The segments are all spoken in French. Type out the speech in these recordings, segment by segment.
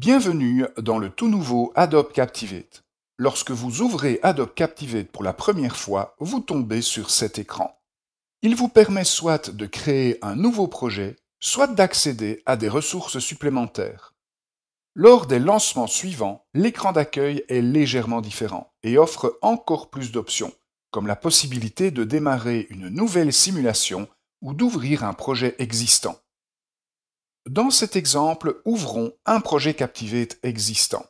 Bienvenue dans le tout nouveau Adobe Captivate. Lorsque vous ouvrez Adobe Captivate pour la première fois, vous tombez sur cet écran. Il vous permet soit de créer un nouveau projet, soit d'accéder à des ressources supplémentaires. Lors des lancements suivants, l'écran d'accueil est légèrement différent et offre encore plus d'options, comme la possibilité de démarrer une nouvelle simulation ou d'ouvrir un projet existant. Dans cet exemple, ouvrons un projet Captivate existant.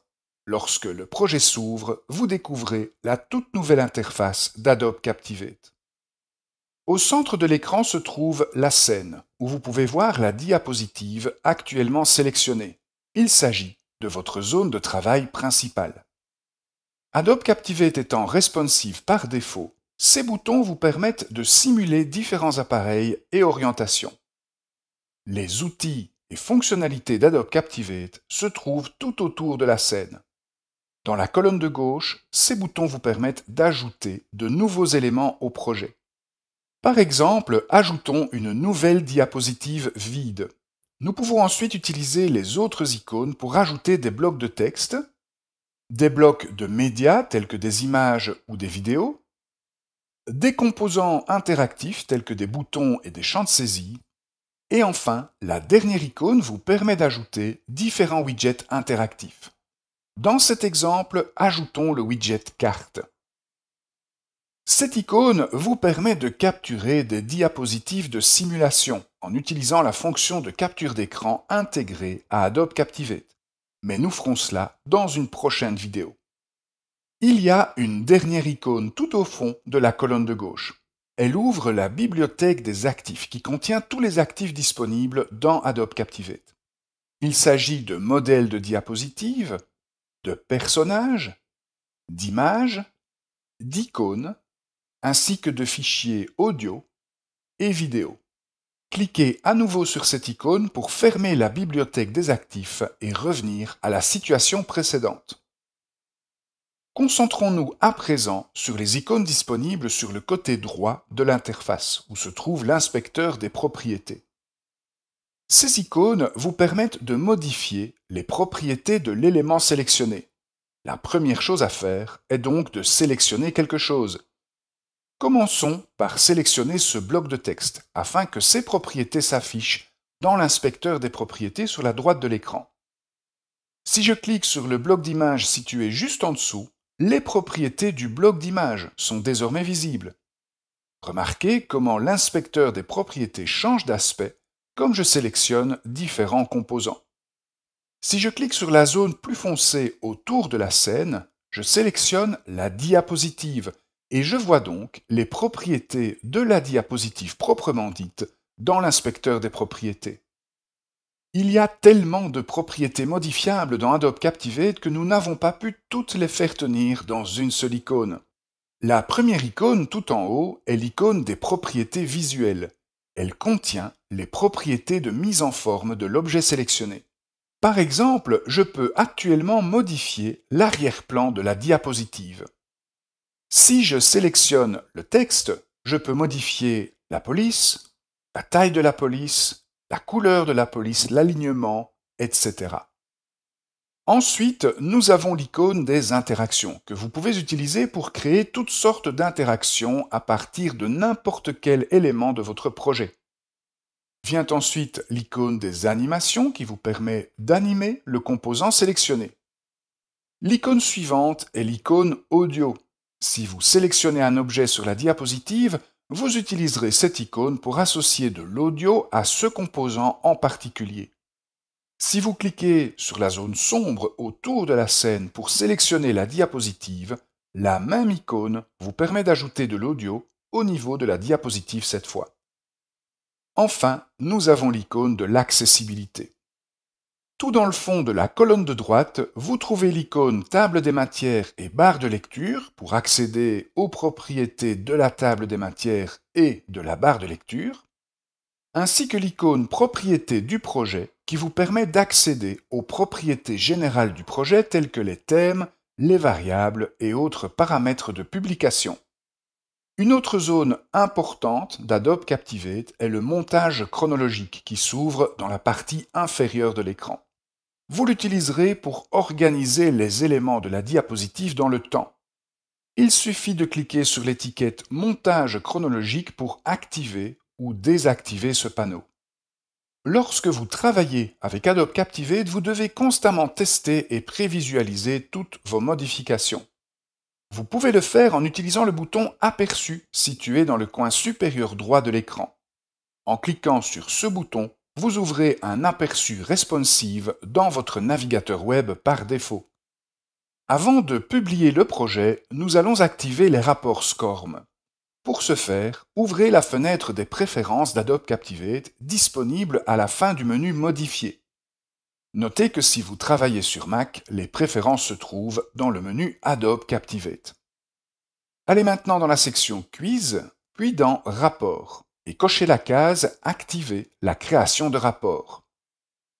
Lorsque le projet s'ouvre, vous découvrez la toute nouvelle interface d'Adobe Captivate. Au centre de l'écran se trouve la scène, où vous pouvez voir la diapositive actuellement sélectionnée. Il s'agit de votre zone de travail principale. Adobe Captivate étant responsive par défaut, ces boutons vous permettent de simuler différents appareils et orientations. Les outils et fonctionnalités d'Adobe Captivate se trouvent tout autour de la scène. Dans la colonne de gauche, ces boutons vous permettent d'ajouter de nouveaux éléments au projet. Par exemple, ajoutons une nouvelle diapositive vide. Nous pouvons ensuite utiliser les autres icônes pour ajouter des blocs de texte, des blocs de médias tels que des images ou des vidéos, des composants interactifs tels que des boutons et des champs de saisie, et enfin, la dernière icône vous permet d'ajouter différents widgets interactifs. Dans cet exemple, ajoutons le widget carte. Cette icône vous permet de capturer des diapositives de simulation en utilisant la fonction de capture d'écran intégrée à Adobe Captivate. Mais nous ferons cela dans une prochaine vidéo. Il y a une dernière icône tout au fond de la colonne de gauche. Elle ouvre la bibliothèque des actifs qui contient tous les actifs disponibles dans Adobe Captivate. Il s'agit de modèles de diapositives, de personnages, d'images, d'icônes, ainsi que de fichiers audio et vidéo. Cliquez à nouveau sur cette icône pour fermer la bibliothèque des actifs et revenir à la situation précédente. Concentrons-nous à présent sur les icônes disponibles sur le côté droit de l'interface, où se trouve l'inspecteur des propriétés. Ces icônes vous permettent de modifier les propriétés de l'élément sélectionné. La première chose à faire est donc de sélectionner quelque chose. Commençons par sélectionner ce bloc de texte, afin que ses propriétés s'affichent dans l'inspecteur des propriétés sur la droite de l'écran. Si je clique sur le bloc d'image situé juste en dessous, les propriétés du bloc d'image sont désormais visibles. Remarquez comment l'inspecteur des propriétés change d'aspect comme je sélectionne différents composants. Si je clique sur la zone plus foncée autour de la scène, je sélectionne la diapositive et je vois donc les propriétés de la diapositive proprement dite dans l'inspecteur des propriétés. Il y a tellement de propriétés modifiables dans Adobe Captivate que nous n'avons pas pu toutes les faire tenir dans une seule icône. La première icône tout en haut est l'icône des propriétés visuelles. Elle contient les propriétés de mise en forme de l'objet sélectionné. Par exemple, je peux actuellement modifier l'arrière-plan de la diapositive. Si je sélectionne le texte, je peux modifier la police, la taille de la police, la couleur de la police, l'alignement, etc. Ensuite, nous avons l'icône des interactions, que vous pouvez utiliser pour créer toutes sortes d'interactions à partir de n'importe quel élément de votre projet. Vient ensuite l'icône des animations qui vous permet d'animer le composant sélectionné. L'icône suivante est l'icône audio. Si vous sélectionnez un objet sur la diapositive, vous utiliserez cette icône pour associer de l'audio à ce composant en particulier. Si vous cliquez sur la zone sombre autour de la scène pour sélectionner la diapositive, la même icône vous permet d'ajouter de l'audio au niveau de la diapositive cette fois. Enfin, nous avons l'icône de l'accessibilité. Tout dans le fond de la colonne de droite, vous trouvez l'icône Table des matières et barre de lecture pour accéder aux propriétés de la table des matières et de la barre de lecture, ainsi que l'icône Propriétés du projet qui vous permet d'accéder aux propriétés générales du projet telles que les thèmes, les variables et autres paramètres de publication. Une autre zone importante d'Adobe Captivate est le montage chronologique qui s'ouvre dans la partie inférieure de l'écran. Vous l'utiliserez pour organiser les éléments de la diapositive dans le temps. Il suffit de cliquer sur l'étiquette Montage chronologique pour activer ou désactiver ce panneau. Lorsque vous travaillez avec Adobe Captivate, vous devez constamment tester et prévisualiser toutes vos modifications. Vous pouvez le faire en utilisant le bouton Aperçu situé dans le coin supérieur droit de l'écran. En cliquant sur ce bouton, vous ouvrez un aperçu responsive dans votre navigateur web par défaut. Avant de publier le projet, nous allons activer les rapports SCORM. Pour ce faire, ouvrez la fenêtre des préférences d'Adobe Captivate disponible à la fin du menu Modifier. Notez que si vous travaillez sur Mac, les préférences se trouvent dans le menu Adobe Captivate. Allez maintenant dans la section Quiz, puis dans Rapports, et cochez la case Activer la création de rapports.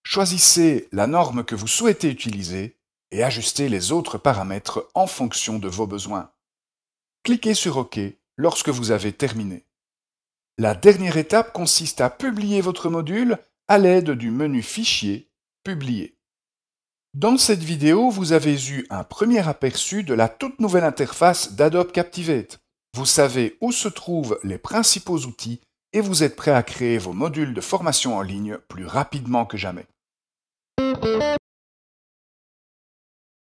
Choisissez la norme que vous souhaitez utiliser et ajustez les autres paramètres en fonction de vos besoins. Cliquez sur OK lorsque vous avez terminé. La dernière étape consiste à publier votre module à l'aide du menu Fichier, Publier. Dans cette vidéo, vous avez eu un premier aperçu de la toute nouvelle interface d'Adobe Captivate. Vous savez où se trouvent les principaux outils et vous êtes prêt à créer vos modules de formation en ligne plus rapidement que jamais.